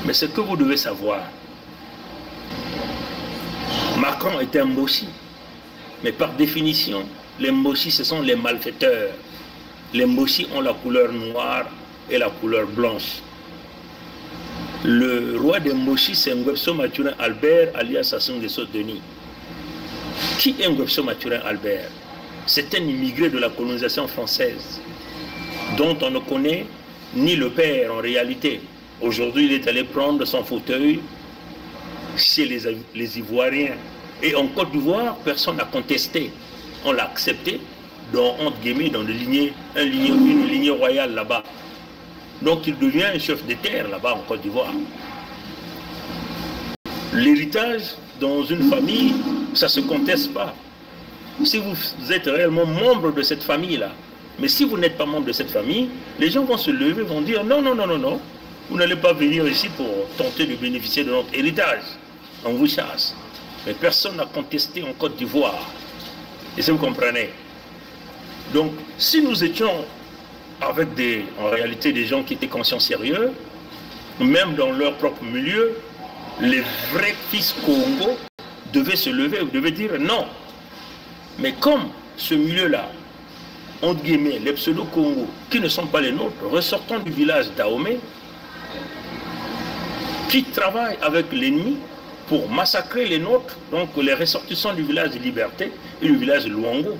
Mais ce que vous devez savoir, Macron est un Mboshi. Mais par définition, les Mboshi, ce sont les malfaiteurs. Les Mboshi ont la couleur noire et la couleur blanche. Le roi des Mboshi, c'est Ngwebso Mathurin Albert, alias Sassou Nguesso Denis. Qui est Ngwebso Mathurin Albert? C'est un immigré de la colonisation française, dont on ne connaît ni le père en réalité. Aujourd'hui, il est allé prendre son fauteuil chez les Ivoiriens. Et en Côte d'Ivoire, personne n'a contesté. On l'a accepté, dans, entre guillemets, dans une lignée royale là-bas. Donc il devient un chef de terre là-bas en Côte d'Ivoire. L'héritage dans une famille, ça ne se conteste pas. Si vous êtes réellement membre de cette famille-là, mais si vous n'êtes pas membre de cette famille, les gens vont se lever, vont dire non, non, non, non, non, vous n'allez pas venir ici pour tenter de bénéficier de notre héritage. On vous chasse. Mais personne n'a contesté en Côte d'Ivoire. Et ça, vous comprenez. Donc, si nous étions avec en réalité des gens qui étaient conscients sérieux, même dans leur propre milieu, les vrais fils Congo devaient se lever, devaient dire non. Mais comme ce milieu-là, entre guillemets, les pseudo-Congo, qui ne sont pas les nôtres, ressortant du village d'Ahomey, qui travaillent avec l'ennemi pour massacrer les nôtres, donc les ressortissants du village de Liberté et du village de Luango,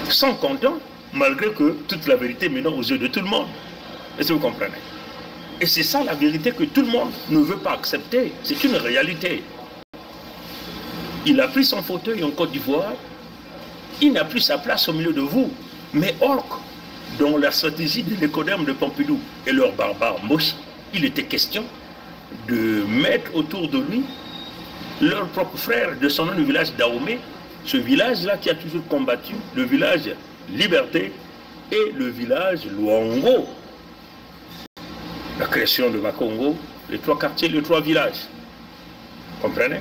sont contents, malgré que toute la vérité maintenant aux yeux de tout le monde. Est-ce que vous comprenez? Et c'est ça la vérité que tout le monde ne veut pas accepter. C'est une réalité. Il a pris son fauteuil en Côte d'Ivoire, il n'a plus sa place au milieu de vous. Mais or, dans la stratégie de l'écodème de Pompidou et leur barbare Mboshi, il était question de mettre autour de lui leur propre frère de son nom du village d'Ahomey, ce village-là qui a toujours combattu, le village Liberté et le village Luango. La création de Makongo, les 3 quartiers, les 3 villages. Comprenez?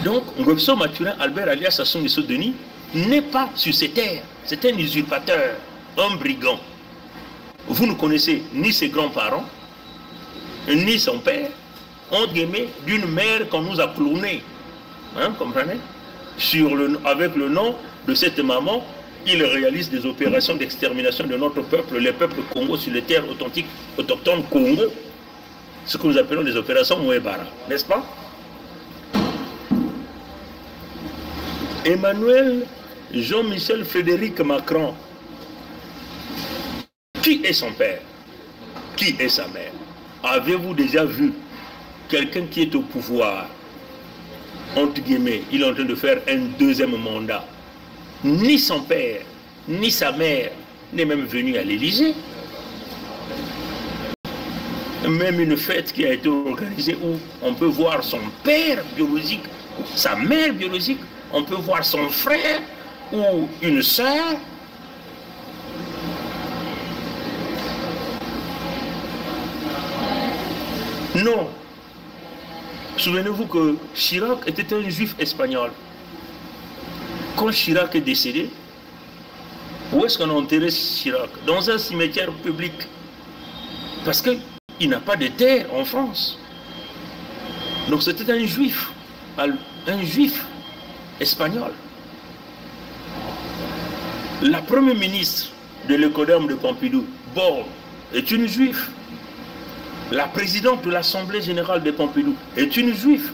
Donc, Ngwebso Mathurin Albert alias Sassou Nguesso Denis n'est pas sur ces terres. C'est un usurpateur, un brigand. Vous ne connaissez ni ses grands-parents, ni son père, entre guillemets, d'une mère qu'on nous a clonée. Hein, comprenez? Avec le nom de cette maman, il réalise des opérations d'extermination de notre peuple, les peuples Congo, sur les terres authentiques, autochtones Congo. Ce que nous appelons les opérations Mouébara, n'est-ce pas? Emmanuel Jean-Michel Frédéric Macron. Qui est son père? Qui est sa mère? Avez-vous déjà vu quelqu'un qui est au pouvoir, entre guillemets, il est en train de faire un deuxième mandat? Ni son père, ni sa mère n'est même venu à l'Élysée. Même une fête qui a été organisée où on peut voir son père biologique, sa mère biologique, on peut voir son frère ou une sœur. Non. Souvenez-vous que Chirac était un juif espagnol. Quand Chirac est décédé, où est-ce qu'on a enterré Chirac? Dans un cimetière public. Parce qu'il n'a pas de terre en France. Donc c'était un juif espagnol. La première ministre de l'écodème de Pompidou, Borne, est une juive. La présidente de l'Assemblée générale de Pompidou est une juive.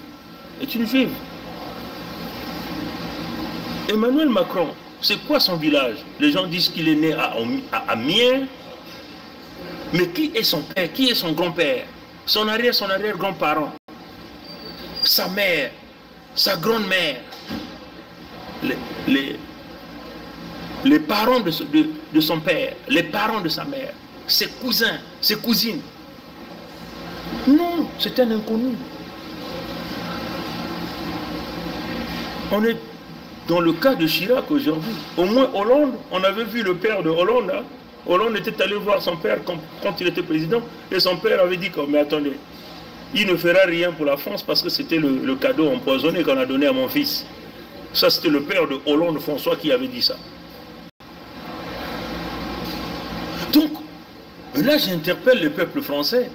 Emmanuel Macron, c'est quoi son village? Les gens disent qu'il est né à Amiens. Mais qui est son père? Qui est son grand-père? Son arrière-grand-parent? Sa mère? Sa grande-mère? Les parents de son père? Les parents de sa mère? Ses cousins? Ses cousines? Non, c'est un inconnu. On est dans le cas de Chirac aujourd'hui. Au moins Hollande, on avait vu le père de Hollande. Hein? Hollande était allé voir son père quand il était président. Et son père avait dit, mais attendez, il ne fera rien pour la France parce que c'était le cadeau empoisonné qu'on a donné à mon fils. Ça, c'était le père de Hollande, François, qui avait dit ça. Donc, Et là, j'interpelle le peuple français.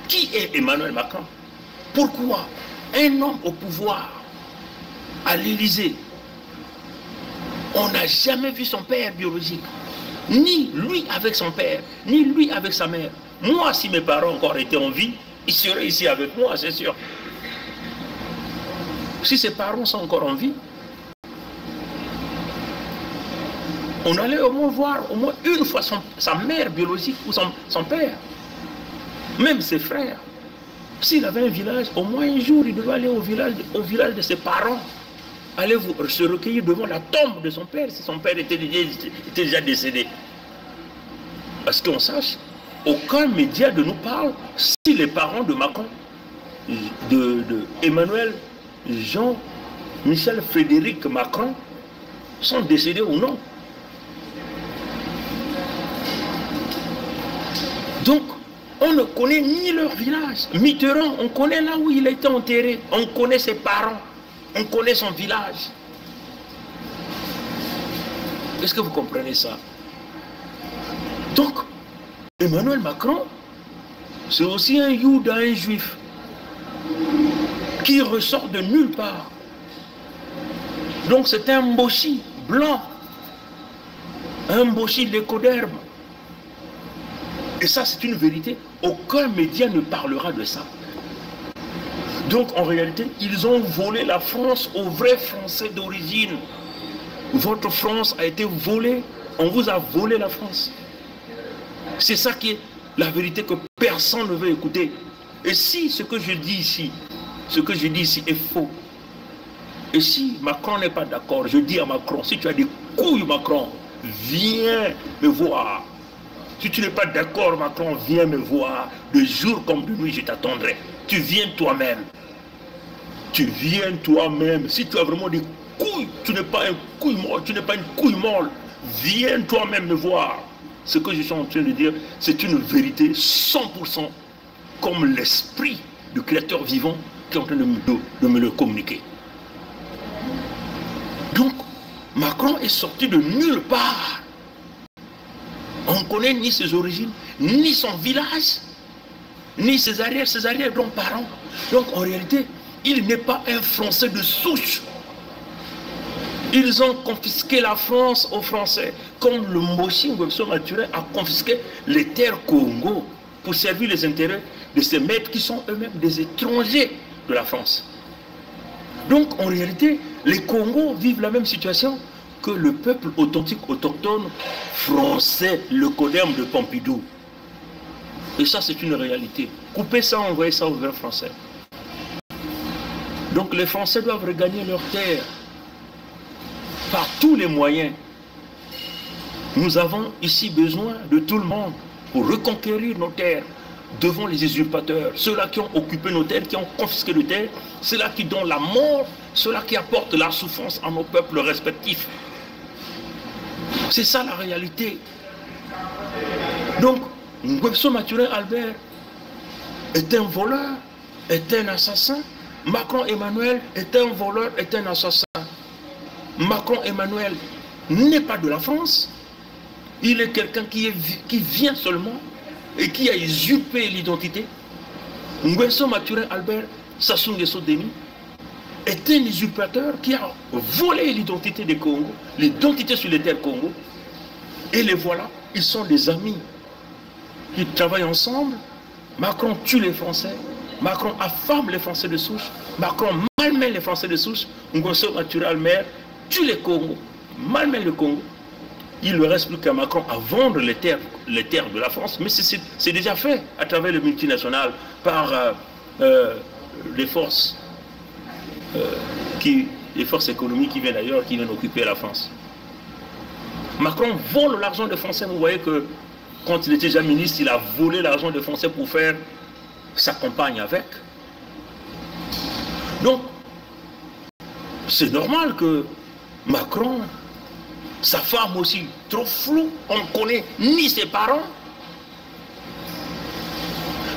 Qui est Emmanuel Macron? Pourquoi un homme au pouvoir, à l'Élysée, on n'a jamais vu son père biologique, ni lui avec son père, ni lui avec sa mère. Moi, si mes parents encore étaient en vie, ils seraient ici avec moi, c'est sûr. Si ses parents sont encore en vie, on allait au moins voir au moins une fois sa mère biologique ou son père. Même ses frères. S'il avait un village, au moins un jour, il devait aller au village de ses parents. Aller se recueillir devant la tombe de son père, si son père était déjà décédé. Parce qu'on sache, aucun média ne nous parle si les parents de Macron, de Emmanuel Jean-Michel Frédéric Macron, sont décédés ou non. Donc, on ne connaît ni leur village. Mitterrand, on connaît là où il a été enterré. On connaît ses parents. On connaît son village. Est-ce que vous comprenez ça? Donc, Emmanuel Macron, c'est aussi un Youda, un juif, qui ressort de nulle part. Donc c'est un Mboshi blanc, un Mboshi l'écoderme. Et ça, c'est une vérité. Aucun média ne parlera de ça. Donc, en réalité, ils ont volé la France aux vrais Français d'origine. Votre France a été volée. On vous a volé la France. C'est ça qui est la vérité que personne ne veut écouter. Et si ce que je dis ici, est faux, et si Macron n'est pas d'accord, je dis à Macron, si tu as des couilles, Macron, viens me voir. Si tu n'es pas d'accord, Macron, viens me voir. De jour comme de nuit, je t'attendrai. Tu viens toi-même. Tu viens toi-même. Si tu as vraiment des couilles, tu n'es pas un couille molle, tu n'es pas une couille molle. Viens toi-même me voir. Ce que je suis en train de dire, c'est une vérité 100% comme l'esprit du créateur vivant qui est en train de me le communiquer. Donc, Macron est sorti de nulle part. On ne connaît ni ses origines, ni son village, ni ses arrière-grands-parents. Donc en réalité, il n'est pas un Français de souche. Ils ont confisqué la France aux Français, comme le Mboshi Ngweso Maturé a confisqué les terres Congo pour servir les intérêts de ces maîtres qui sont eux-mêmes des étrangers de la France. Donc en réalité, les Congos vivent la même situation que le peuple authentique, autochtone, français, le codème de Pompidou. Et ça, c'est une réalité. Coupez ça, envoyez ça au gouvernement français. Donc les Français doivent regagner leurs terres par tous les moyens. Nous avons ici besoin de tout le monde pour reconquérir nos terres devant les usurpateurs, ceux-là qui ont occupé nos terres, qui ont confisqué nos terres, ceux-là qui donnent la mort, ceux-là qui apportent la souffrance à nos peuples respectifs. C'est ça la réalité. Donc, Ngweso Mathurin Albert est un voleur, est un assassin. Macron Emmanuel est un voleur, est un assassin. Macron Emmanuel n'est pas de la France. Il est quelqu'un qui vient seulement et qui a usurpé l'identité. Ngweso Mathurin Albert, Sassou Nguesso Denis, est un usurpateur qui a volé l'identité des Congo, l'identité sur les terres Congo. Et les voilà, ils sont des amis. Ils travaillent ensemble. Macron tue les Français. Macron affame les Français de souche. Macron malmène les Français de souche. Ngweso Mathurin Albert tue les Congo, malmène le Congo. Il ne reste plus qu'à Macron à vendre les terres de la France, mais c'est déjà fait à travers le multinational par les forces économiques qui viennent d'ailleurs, qui viennent occuper la France. Macron vole l'argent des Français. Vous voyez que quand il était déjà ministre, il a volé l'argent des Français pour faire sa campagne avec. Donc, c'est normal que Macron, sa femme aussi, trop floue, on ne connaît ni ses parents.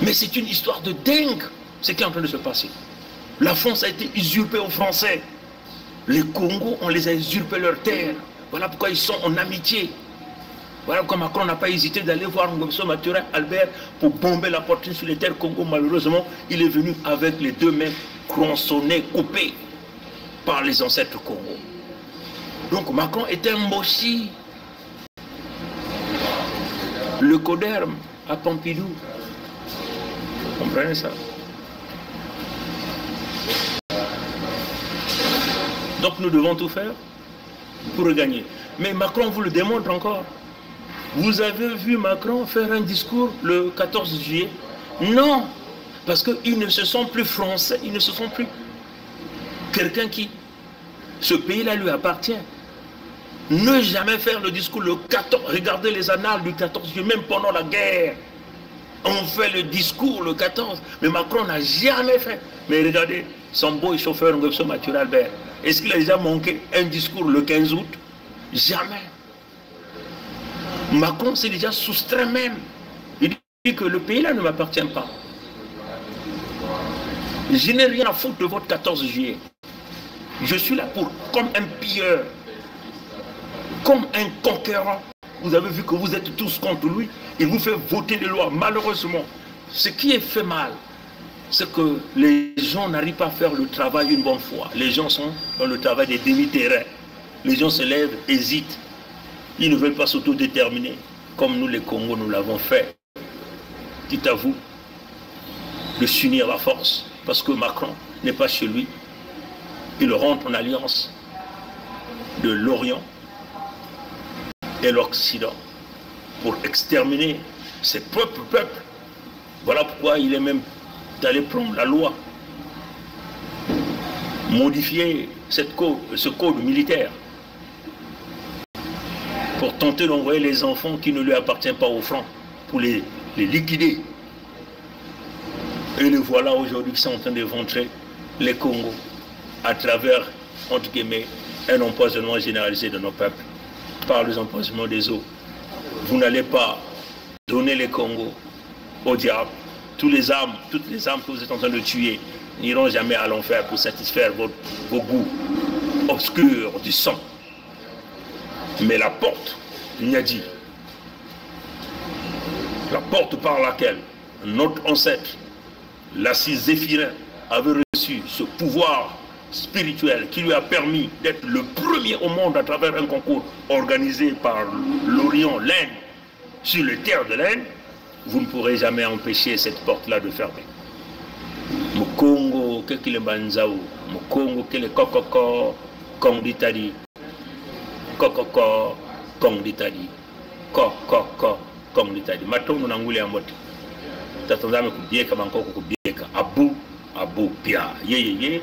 Mais c'est une histoire de dingue, ce qui est en train de se passer. La France a été usurpée aux Français. Les Congos, on les a usurpés leurs terres. Voilà pourquoi ils sont en amitié. Voilà pourquoi Macron n'a pas hésité d'aller voir Ngomso Mathurin Albert pour bomber la fortune sur les terres Congo. Malheureusement, il est venu avec les deux mains tronçonnées, coupées par les ancêtres Congo. Donc Macron est un Mboshi. Le Coderme à Pompidou. Vous comprenez ça? Donc nous devons tout faire pour gagner. Mais Macron vous le démontre encore. Vous avez vu Macron faire un discours le 14 juillet? Non, parce qu'ils ne se sont plus français, ils ne se sont plus quelqu'un qui... Ce pays-là lui appartient. Ne jamais faire le discours le 14... Regardez les annales du 14 juillet, même pendant la guerre. On fait le discours le 14, mais Macron n'a jamais fait. Mais regardez, son beau chauffeur Ngomso Mathurin Albert, est-ce qu'il a déjà manqué un discours le 15 août? Jamais. Macron s'est déjà soustrait même. Il dit que le pays-là ne m'appartient pas. Je n'ai rien à foutre de votre 14 juillet. Je suis là pour, comme un pilleur, comme un conquérant. Vous avez vu que vous êtes tous contre lui. Il vous fait voter des lois. Malheureusement, ce qui est fait mal, c'est que les gens n'arrivent pas à faire le travail une bonne fois. Les gens sont dans le travail des demi-terrains. Les gens se lèvent, hésitent. Ils ne veulent pas s'autodéterminer, comme nous les Congos, nous l'avons fait. Dites à vous de s'unir la force, parce que Macron n'est pas chez lui. Il rentre en alliance de l'Orient et l'Occident pour exterminer ses propres peuples. Voilà pourquoi il est même allé prendre la loi, modifier ce code militaire pour tenter d'envoyer les enfants qui ne lui appartiennent pas au front, pour les liquider. Et les voilà aujourd'hui qui sont en train de ventrer les Congos à travers, entre guillemets, un empoisonnement généralisé de nos peuples par les empoisonnements des eaux. Vous n'allez pas donner les Congos au diable. Toutes les âmes que vous êtes en train de tuer n'iront jamais à l'enfer pour satisfaire vos goûts obscurs du sang. Mais la porte, il a dit, la porte par laquelle notre ancêtre, l'assise Zéphirin, avait reçu ce pouvoir spirituel qui lui a permis d'être le premier au monde à travers un concours organisé par l'Orient, l'Inde, sur les terres de l'Inde, vous ne pourrez jamais empêcher cette porte-là de fermer. Mukongo, kekile banzao, Mukongo, kele kokoko, kong ditadi, kokoko, kong ditadi, kokoko, kong ditadi. Matongo nangule amoti. Tatondame kubieka, mankoko kubieka, abu, pia, ye.